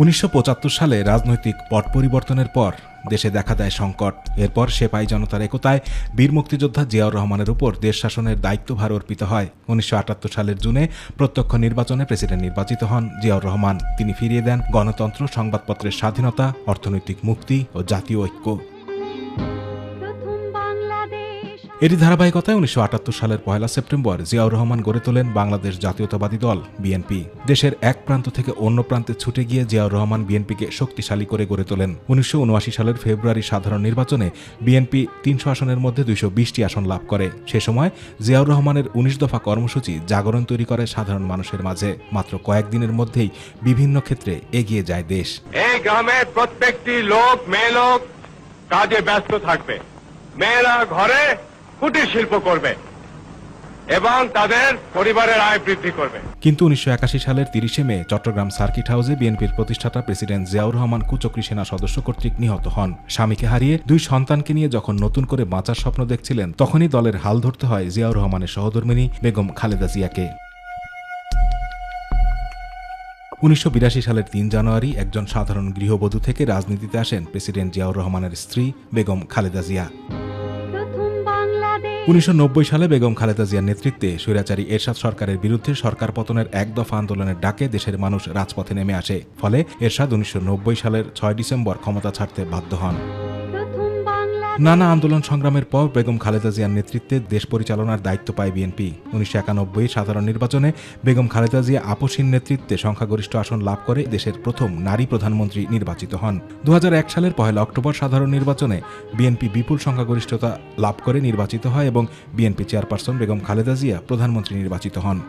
১৯৭৫ সালে রাজনৈতিক পট পরিবর্তনের পর দেশে দেখা দেয় সংকট। এরপর সেপাই জনতার একতায় বীর মুক্তিযোদ্ধা জিয়াউর রহমানের উপর দেশ শাসনের দায়িত্বভার অর্পিত হয়। ১৯৭৮ সালের জুনে প্রত্যক্ষ নির্বাচনে প্রেসিডেন্ট নির্বাচিত হন জিয়াউর রহমান। তিনি ফিরিয়ে দেন গণতন্ত্র, সংবাদপত্রের স্বাধীনতা, অর্থনৈতিক মুক্তি ও জাতীয় ঐক্য। এরই ধারাবাহিকতায় ১৯৭৮ সালের ১ সেপ্টেম্বর জিয়াউর রহমান গড়ে তোলেন বাংলাদেশ জাতীয়তাবাদী দল বিএনপি। দেশের এক প্রান্ত থেকে অন্য প্রান্তে ছুটে গিয়ে জিয়াউর রহমান বিএনপিকে শক্তিশালী করে গড়ে তোলেন। ১৯৭৯ সালের ফেব্রুয়ারি সাধারণ নির্বাচনে বিএনপি ৩০০ আসনের মধ্যে ২২০টি আসন লাভ করে। সে সময় জিয়াউর রহমানের ১৯ দফা কর্মসূচি জাগরণ তৈরি করে সাধারণ মানুষের মাঝে। মাত্র কয়েকদিনের মধ্যেই বিভিন্ন ক্ষেত্রে এগিয়ে যায় দেশ। এই গ্রামের প্রত্যেকটি লোক, মেয়ে লোক কাজে ব্যস্ত থাকবে। মেয়েরা ঘরে কুটির শিল্প করবে এবং তাদের পরিবারের আয় বৃদ্ধি করবে। কিন্তু ১৯৮১ সালের ৩০ মে চট্টগ্রাম সার্কিট হাউসে বিএনপির প্রতিষ্ঠাতা প্রেসিডেন্ট জিয়াউর রহমান কুচক্রী সেনা সদস্য কর্তৃক নিহত হন। স্বামীকে হারিয়ে ২ সন্তানকে নিয়ে যখন নতুন করে বাঁচার স্বপ্ন দেখছিলেন, তখনই দলের হাল ধরতে হয় জিয়াউর রহমানের সহধর্মিণী বেগম খালেদা জিয়াকে। ১৯৮২ সালের ৩ জানুয়ারি একজন সাধারণ গৃহবধূ থেকে রাজনীতিতে আসেন প্রেসিডেন্ট জিয়াউর রহমানের স্ত্রী বেগম খালেদা জিয়া। ১৯৯০ সালে বেগম খালেদা জিয়ার নেতৃত্বে স্বৈরাচারী এরশাদ সরকারের বিরুদ্ধে সরকার পতনের এক দফা আন্দোলনের ডাকে দেশের মানুষ রাজপথে নেমে আসে। ফলে এরশাদ ১৯৯০ সালের ৬ ডিসেম্বর ক্ষমতা ছাড়তে বাধ্য হন। নানা আন্দোলন সংগ্রামের পর বেগম খালেদা জিয়ার নেতৃত্বে দেশ পরিচালনার দায়িত্ব পায় বিএনপি। ১৯৯১ সাধারণ নির্বাচনে বেগম খালেদা জিয়া আপসহীন নেতৃত্বে সংখ্যাগরিষ্ঠ আসন লাভ করে দেশের প্রথম নারী প্রধানমন্ত্রী নির্বাচিত হন। ২০০১ সালের ১ অক্টোবর সাধারণ নির্বাচনে বিএনপি বিপুল সংখ্যাগরিষ্ঠতা লাভ করে নির্বাচিত হয় এবং বিএনপি চেয়ারপারসন বেগম খালেদা জিয়া প্রধানমন্ত্রী নির্বাচিত হন।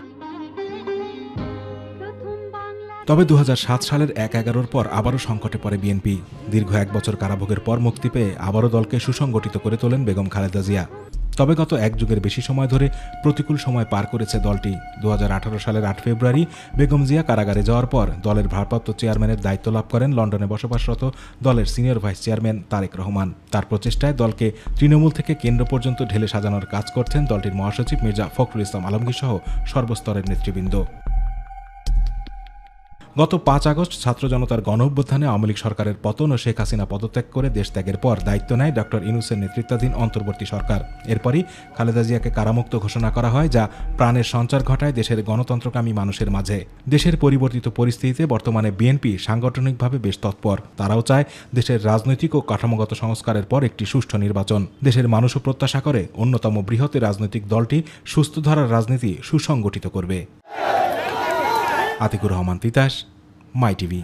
তবে ২০০৭ সালের ১/১১ পর আবারও সংকটে পড়ে বিএনপি। দীর্ঘ ১ বছর কারাভোগের পর মুক্তি পেয়ে আবারও দলকে সুসংগঠিত করে তোলেন বেগম খালেদা জিয়া। তবে গত ১ যুগের বেশি সময় ধরে প্রতিকূল সময় পার করেছে দলটি। ২০১৮ সালের ৮ ফেব্রুয়ারি বেগম জিয়া কারাগারে যাওয়ার পর দলের ভারপ্রাপ্ত চেয়ারম্যানের দায়িত্ব লাভ করেন লন্ডনে বসবাসরত দলের senior vice chairman Tarique Rahman. তার প্রচেষ্টায় দলকে তৃণমূল থেকে কেন্দ্র পর্যন্ত ঢেলে সাজানোর কাজ করছেন দলটির মহাসচিব মির্জা ফখরুল ইসলাম আলমগীর সহ সর্বস্তরের নেতৃবৃন্দ। গত ৫ আগস্ট ছাত্র জনতার গণঅভ্যুত্থানে আওয়ামী লীগ সরকারের পতন ও শেখ হাসিনা পদত্যাগ করে দেশ ত্যাগের পর দায়িত্ব নেয় ড ইউনূসের নেতৃত্বাধীন অন্তর্বর্তী সরকার। এরপরই খালেদা জিয়াকে কারামুক্ত ঘোষণা করা হয়, যা প্রাণের সঞ্চার ঘটায় দেশের গণতন্ত্রকামী মানুষের মাঝে। দেশের পরিবর্তিত পরিস্থিতিতে বর্তমানে বিএনপি সাংগঠনিকভাবে বেশ তৎপর। তারাও চায় দেশের রাজনৈতিক ও কাঠামোগত সংস্কারের পর একটি সুষ্ঠু নির্বাচন। দেশের মানুষও প্রত্যাশা করে অন্যতম বৃহৎ রাজনৈতিক দলটি সুস্থ ধারার রাজনীতি সুসংগঠিত করবে। আতিকুর রহমান তিতাস, মাই টিভি।